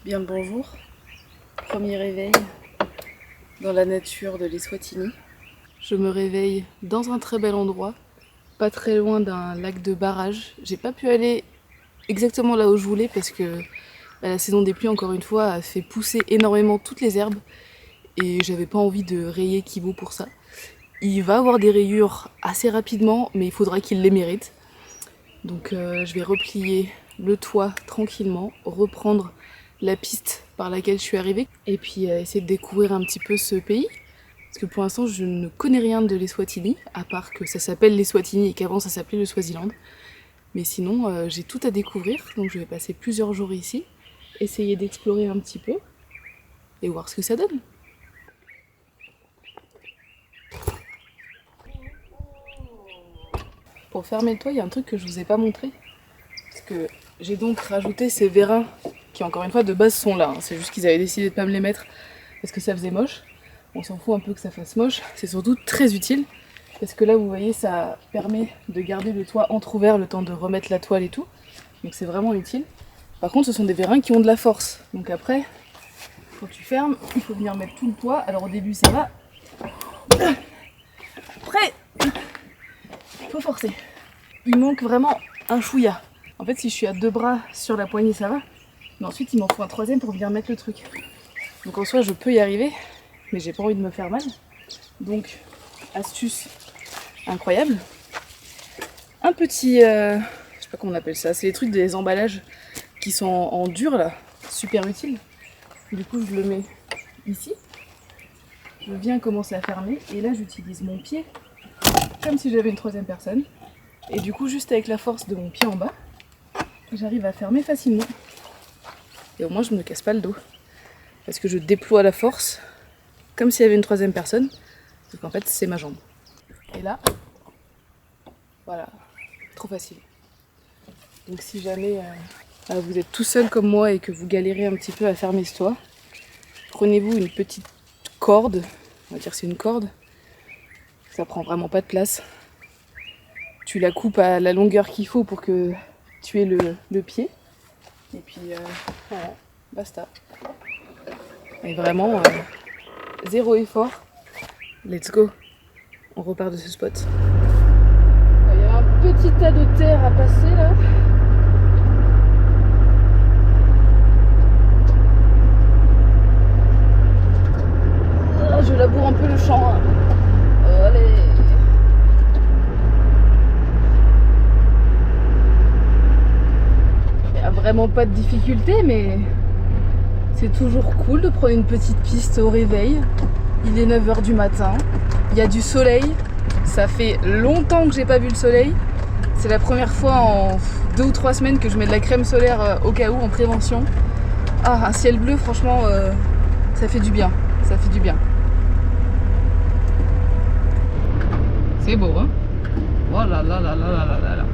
Bien le bonjour, premier réveil dans la nature de l'Eswatini. Je me réveille dans un très bel endroit, pas très loin d'un lac de barrage. J'ai pas pu aller exactement là où je voulais parce que la saison des pluies, encore une fois, a fait pousser énormément toutes les herbes et j'avais pas envie de rayer Kibo pour ça. Il va avoir des rayures assez rapidement, mais il faudra qu'il les mérite. Donc je vais replier le toit tranquillement, reprendre la piste par laquelle je suis arrivée et puis essayer de découvrir un petit peu ce pays. Parce que pour l'instant je ne connais rien de l'Eswatini, à part que ça s'appelle l'Eswatini et qu'avant ça s'appelait le Swaziland. Mais sinon j'ai tout à découvrir, donc je vais passer plusieurs jours ici, essayer d'explorer un petit peu et voir ce que ça donne. Pour fermer le toit, il y a un truc que je vous ai pas montré. Parce que j'ai donc rajouté ces vérins qui, encore une fois, de base sont là. C'est juste qu'ils avaient décidé de pas me les mettre parce que ça faisait moche. On s'en fout un peu que ça fasse moche. C'est surtout très utile parce que là, vous voyez, ça permet de garder le toit entrouvert le temps de remettre la toile et tout. Donc c'est vraiment utile. Par contre, ce sont des vérins qui ont de la force. Donc après, quand tu fermes, il faut venir mettre tout le poids. Alors au début, ça va. Après, il faut forcer. Il manque vraiment un chouïa. En fait, si je suis à 2 bras sur la poignée, ça va. Mais ensuite, il m'en faut un troisième pour venir mettre le truc. Donc en soi, je peux y arriver, mais j'ai pas envie de me faire mal. Donc, astuce incroyable. Un petit, je sais pas comment on appelle ça, c'est les trucs des emballages qui sont en dur là, super utile. Du coup, je le mets ici. Je viens commencer à fermer et là, j'utilise mon pied comme si j'avais une troisième personne. Et du coup, juste avec la force de mon pied en bas, j'arrive à fermer facilement. Et au moins, je ne me casse pas le dos. Parce que je déploie la force comme s'il y avait une troisième personne. Donc en fait, c'est ma jambe. Et là, voilà, trop facile. Donc si jamais vous êtes tout seul comme moi et que vous galérez un petit peu à fermer ce toit, prenez-vous une petite corde, on va dire c'est une corde, ça prend vraiment pas de place. Tu la coupes à la longueur qu'il faut pour que tu aies le pied. Et puis voilà, basta. Et vraiment, zéro effort. Let's go. On repart de ce spot. Il y a un petit tas de terre à passer là. Je laboure un peu le champ. Allez. Il n'y a vraiment pas de difficulté, mais c'est toujours cool de prendre une petite piste au réveil. Il est 9h du matin. Il y a du soleil. Ça fait longtemps que j'ai pas vu le soleil. C'est la première fois en 2 ou 3 semaines que je mets de la crème solaire au cas où en prévention. Ah, un ciel bleu, franchement, ça fait du bien. Ça fait du bien. C'est beau, hein? Oh là là là là là là là là.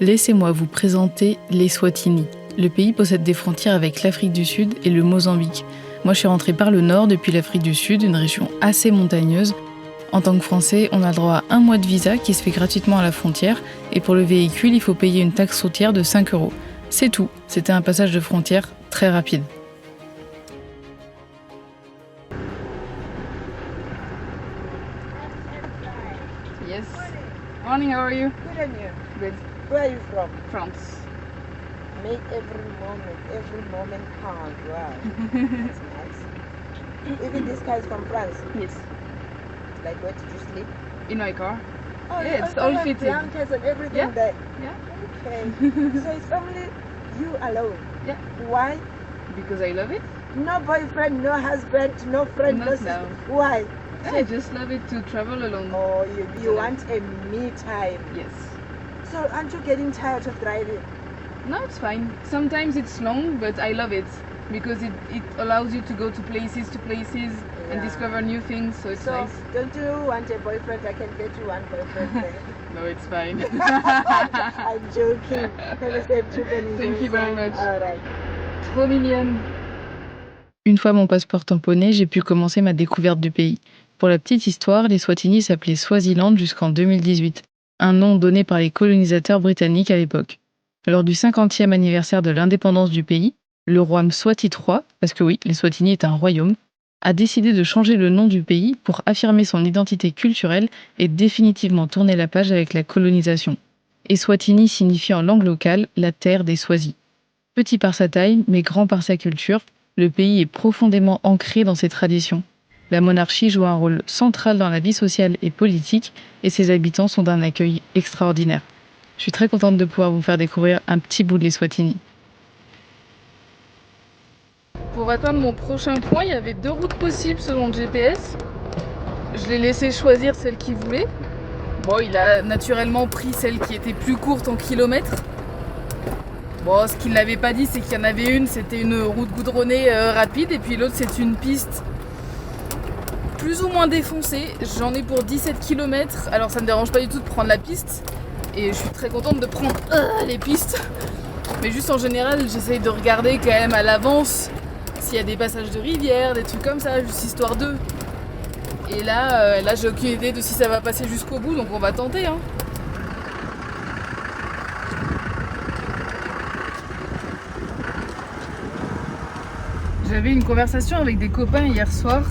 Laissez-moi vous présenter l'Eswatini. Le pays possède des frontières avec l'Afrique du Sud et le Mozambique. Moi, je suis rentrée par le nord depuis l'Afrique du Sud, une région assez montagneuse. En tant que Français, on a le droit à 1 mois de visa qui se fait gratuitement à la frontière. Et pour le véhicule, il faut payer une taxe routière de 5 €. C'est tout. C'était un passage de frontière très rapide. Yes. Morning, how are you? Good on you. Good. Where are you from? France. Make every moment count. Wow. That's nice. Even this guy is from France. Yes. Like, where did you sleep? In my car. Oh, Yeah, you it's also all have fitted. blankets and everything Yeah. there. Yeah. Okay. So it's only you alone. Yeah. Why? Because I love it. No boyfriend, no husband, no friend, no Not sister. now. Why? I just love it to travel alone. Oh, you want a me time. Yes. So aren't you getting tired of driving? No, it's fine. Sometimes it's long, but I love it because it allows you to go to places and Yeah. discover new things, so it's So nice. don't you want a boyfriend? I can get you one boyfriend there. No, it's fine. I'm joking. Have a safe trip and enjoy. Thank you very much. All right. Trop mignonne. Une fois mon passeport tamponné, j'ai pu commencer ma découverte du pays. Pour la petite histoire, l'Eswatini s'appelait Swaziland jusqu'en 2018, un nom donné par les colonisateurs britanniques à l'époque. Lors du 50e anniversaire de l'indépendance du pays, le roi Mswati III, parce que oui, l'Eswatini est un royaume, a décidé de changer le nom du pays pour affirmer son identité culturelle et définitivement tourner la page avec la colonisation. Eswatini signifie en langue locale la terre des Swazis. Petit par sa taille, mais grand par sa culture, le pays est profondément ancré dans ses traditions. La monarchie joue un rôle central dans la vie sociale et politique, et ses habitants sont d'un accueil extraordinaire. Je suis très contente de pouvoir vous faire découvrir un petit bout de l'Eswatini. Pour atteindre mon prochain point, il y avait 2 routes possibles selon le GPS. Je l'ai laissé choisir celle qu'il voulait. Bon, il a naturellement pris celle qui était plus courte en kilomètres. Bon, ce qu'il n'avait pas dit, c'est qu'il y en avait une, c'était une route goudronnée rapide, et puis l'autre, c'est une piste plus ou moins défoncée. J'en ai pour 17 km, alors ça ne me dérange pas du tout de prendre la piste, et je suis très contente de prendre les pistes. Mais juste en général, j'essaye de regarder quand même à l'avance s'il y a des passages de rivière, des trucs comme ça, juste histoire d'eux. Et là, j'ai aucune idée de si ça va passer jusqu'au bout, donc on va tenter. Hein. J'avais une conversation avec des copains hier soir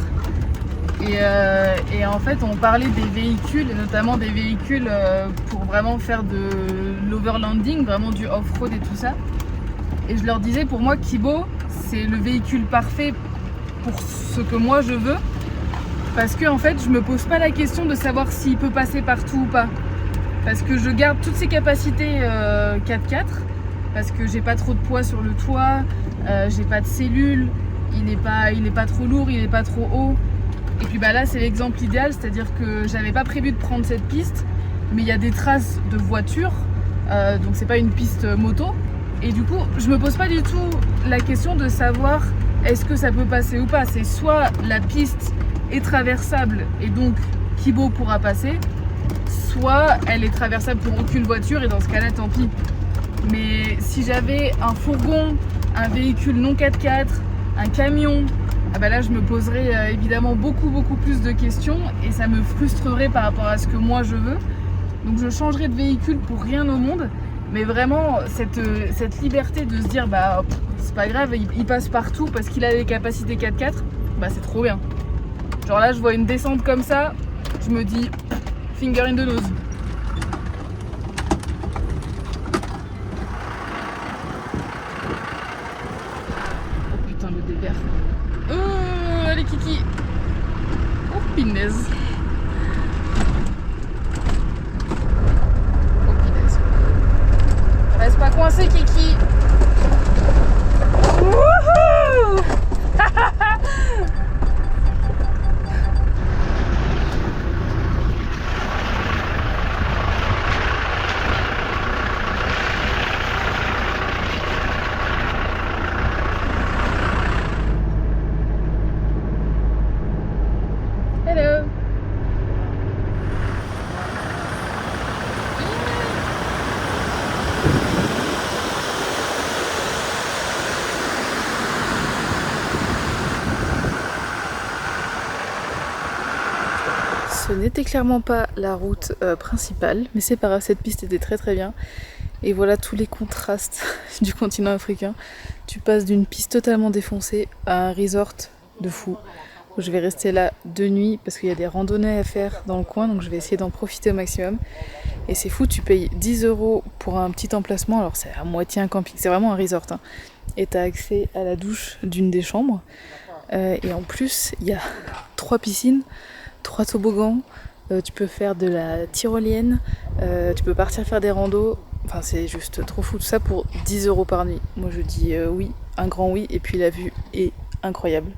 et en fait on parlait des véhicules et notamment des véhicules pour vraiment faire de l'overlanding, vraiment du off-road et tout ça. Et je leur disais, pour moi Kibo c'est le véhicule parfait pour ce que moi je veux, parce que en fait je me pose pas la question de savoir s'il peut passer partout ou pas, parce que je garde toutes ses capacités 4x4, parce que j'ai pas trop de poids sur le toit, j'ai pas de cellules, il est pas trop lourd, il est pas trop haut. Et puis là c'est l'exemple idéal, c'est-à-dire que j'avais pas prévu de prendre cette piste, mais il y a des traces de voitures, donc c'est pas une piste moto. Et du coup je me pose pas du tout la question de savoir est-ce que ça peut passer ou pas. C'est soit la piste est traversable et donc Kibo pourra passer, soit elle est traversable pour aucune voiture et dans ce cas-là tant pis. Mais si j'avais un fourgon, un véhicule non 4x4, un camion, là je me poserais évidemment beaucoup plus de questions et ça me frustrerait par rapport à ce que moi je veux. Donc je changerais de véhicule pour rien au monde, mais vraiment cette liberté de se dire c'est pas grave, il passe partout parce qu'il a les capacités 4x4, c'est trop bien. Genre là je vois une descente comme ça, je me dis finger in the nose. Allez Kiki. Oh punaise. Oh punaise. Reste pas coincé Kiki. Wouhou. Hello. Ce n'était clairement pas la route principale, mais c'est pas grave, cette piste était très bien. Et voilà tous les contrastes du continent africain. Tu passes d'une piste totalement défoncée à un resort de fou. Je vais rester là 2 nuits parce qu'il y a des randonnées à faire dans le coin, donc je vais essayer d'en profiter au maximum. Et c'est fou, tu payes 10 € pour un petit emplacement, alors c'est à moitié un camping, c'est vraiment un resort. Hein. Et tu as accès à la douche d'une des chambres. Et en plus, il y a 3 piscines, 3 toboggans, tu peux faire de la tyrolienne, tu peux partir faire des randos. Enfin, c'est juste trop fou, tout ça pour 10 € par nuit. Moi je dis oui, un grand oui, et puis la vue est incroyable.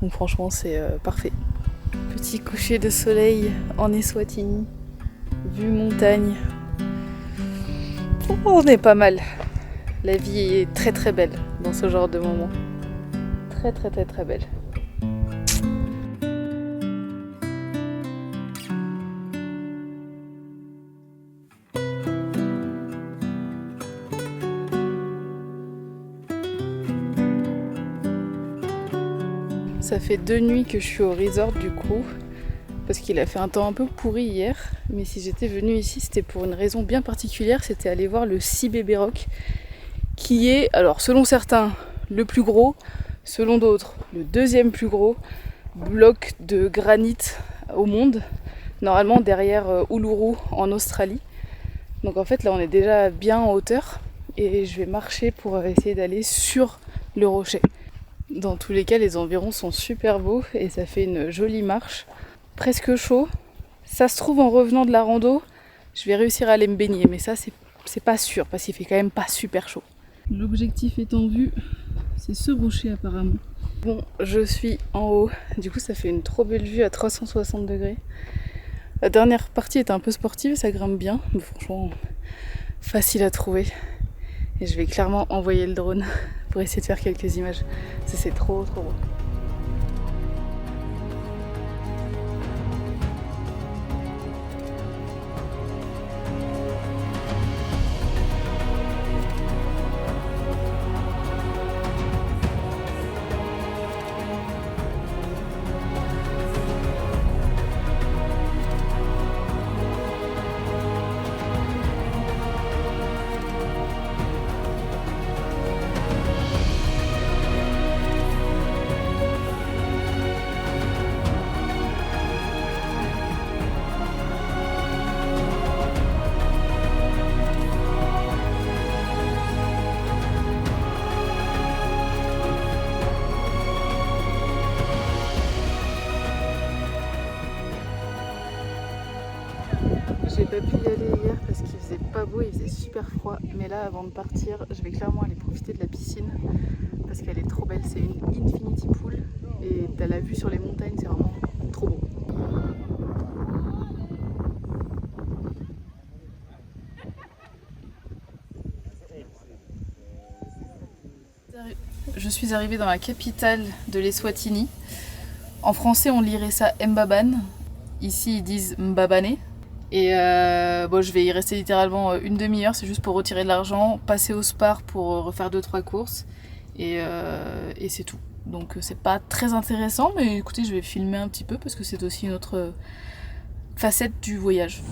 Donc franchement c'est parfait. Petit coucher de soleil en Eswatini, vue montagne. Oh, on est pas mal. La vie est très belle dans ce genre de moment. Très belle. Ça fait 2 nuits que je suis au resort du coup, parce qu'il a fait un temps un peu pourri hier. Mais si j'étais venue ici, c'était pour une raison bien particulière, c'était aller voir le Sea Baby Rock, qui est, alors selon certains, le plus gros, selon d'autres, le deuxième plus gros bloc de granit au monde, normalement derrière Uluru en Australie. Donc en fait là on est déjà bien en hauteur et je vais marcher pour essayer d'aller sur le rocher. Dans tous les cas les environs sont super beaux et ça fait une jolie marche, presque chaud. Ça se trouve en revenant de la rando, je vais réussir à aller me baigner, mais ça c'est pas sûr parce qu'il fait quand même pas super chaud. L'objectif est en vue, c'est ce rocher apparemment. Bon, je suis en haut, du coup ça fait une trop belle vue à 360 degrés. La dernière partie est un peu sportive, ça grimpe bien, mais franchement facile à trouver. Et je vais clairement envoyer le drone pour essayer de faire quelques images. C'est trop beau. J'ai pas pu y aller hier parce qu'il faisait pas beau, il faisait super froid. Mais là, avant de partir, je vais clairement aller profiter de la piscine parce qu'elle est trop belle. C'est une infinity pool et t'as la vue sur les montagnes, c'est vraiment trop beau. Je suis arrivée dans la capitale de l'Eswatini. En français, on lirait ça Mbabane. Ici, ils disent Mbabane. Et bon, je vais y rester littéralement une demi-heure, c'est juste pour retirer de l'argent, passer au Spar pour refaire 2-3 courses et c'est tout. Donc c'est pas très intéressant, mais écoutez, je vais filmer un petit peu parce que c'est aussi une autre facette du voyage.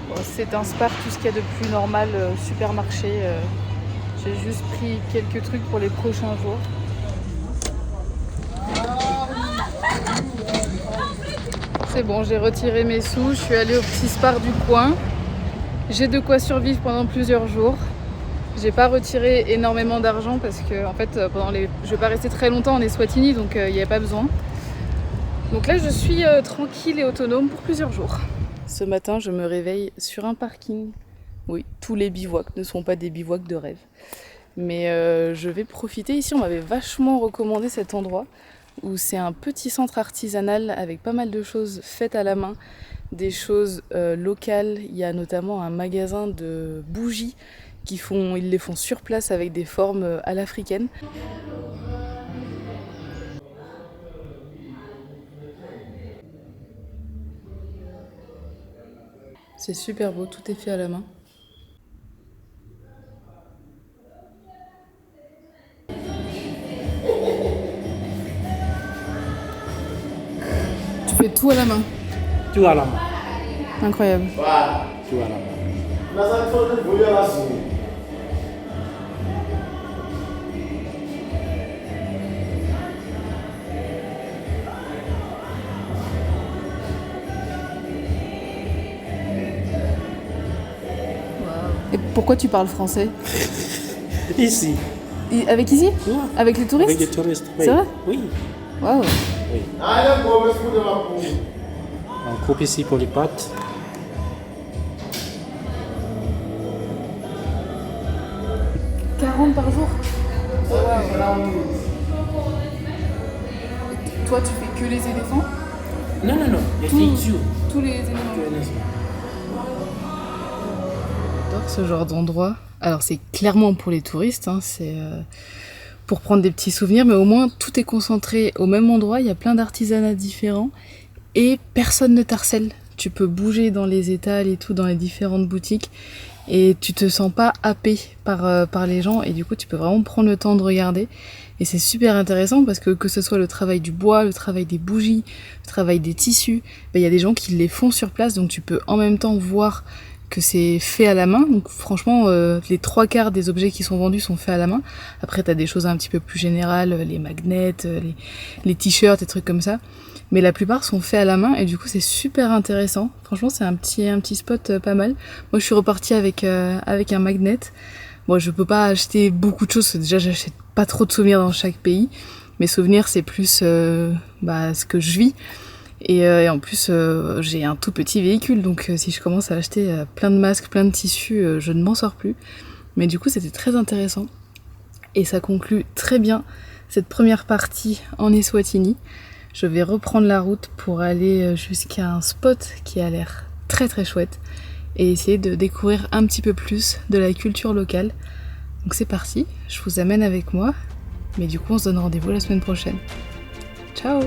Bon, c'est un Spar, tout ce qu'il y a de plus normal, supermarché. J'ai juste pris quelques trucs pour les prochains jours. C'est bon, j'ai retiré mes sous, je suis allée au petit Spar du coin. J'ai de quoi survivre pendant plusieurs jours. J'ai pas retiré énormément d'argent parce que en fait, je vais pas rester très longtemps en Eswatini, donc il n'y avait pas besoin. Donc là, je suis tranquille et autonome pour plusieurs jours. Ce matin, je me réveille sur un parking. Oui, tous les bivouacs ne sont pas des bivouacs de rêve. Mais je vais profiter. Ici, on m'avait vachement recommandé cet endroit où c'est un petit centre artisanal avec pas mal de choses faites à la main, des choses locales. Il y a notamment un magasin de bougies ils les font sur place avec des formes à l'africaine. C'est super beau, tout est fait à la main. Tu fais tout à la main. Tout à la main. Incroyable. Tout à la main. Et pourquoi tu parles français? Ici. Avec ici? Ouais. Avec les touristes? Avec les touristes, oui. C'est vrai? Oui. Waouh. Oui. On coupe ici pour les pâtes. « 40 par jour? Wow. Toi, tu fais que les éléphants? Non, il Tout. y a tout. Tous les éléphants. J'adore ce genre d'endroit. Alors c'est clairement pour les touristes, hein, c'est pour prendre des petits souvenirs, mais au moins tout est concentré au même endroit, il y a plein d'artisanats différents et personne ne t'harcèle. tu peux bouger dans les étals et tout, dans les différentes boutiques, et tu te sens pas happé par les gens, et du coup tu peux vraiment prendre le temps de regarder. Et c'est super intéressant parce que ce soit le travail du bois, le travail des bougies, le travail des tissus, il y a des gens qui les font sur place, donc tu peux en même temps voir que c'est fait à la main. Donc franchement, les 3/4 des objets qui sont vendus sont faits à la main. Après t'as des choses un petit peu plus générales, les magnets, les t-shirts, des trucs comme ça. Mais la plupart sont faits à la main et du coup c'est super intéressant. Franchement c'est un petit spot pas mal. Moi je suis repartie avec un magnet. Bon, je peux pas acheter beaucoup de choses, parce que déjà j'achète pas trop de souvenirs dans chaque pays. Mes souvenirs c'est plus ce que je vis. Et en plus j'ai un tout petit véhicule, donc si je commence à acheter plein de masques, plein de tissus, je ne m'en sors plus. Mais du coup c'était très intéressant. Et ça conclut très bien cette première partie en Eswatini. Je vais reprendre la route pour aller jusqu'à un spot qui a l'air très très chouette et essayer de découvrir un petit peu plus de la culture locale. Donc c'est parti, je vous amène avec moi, mais du coup on se donne rendez-vous la semaine prochaine. Ciao!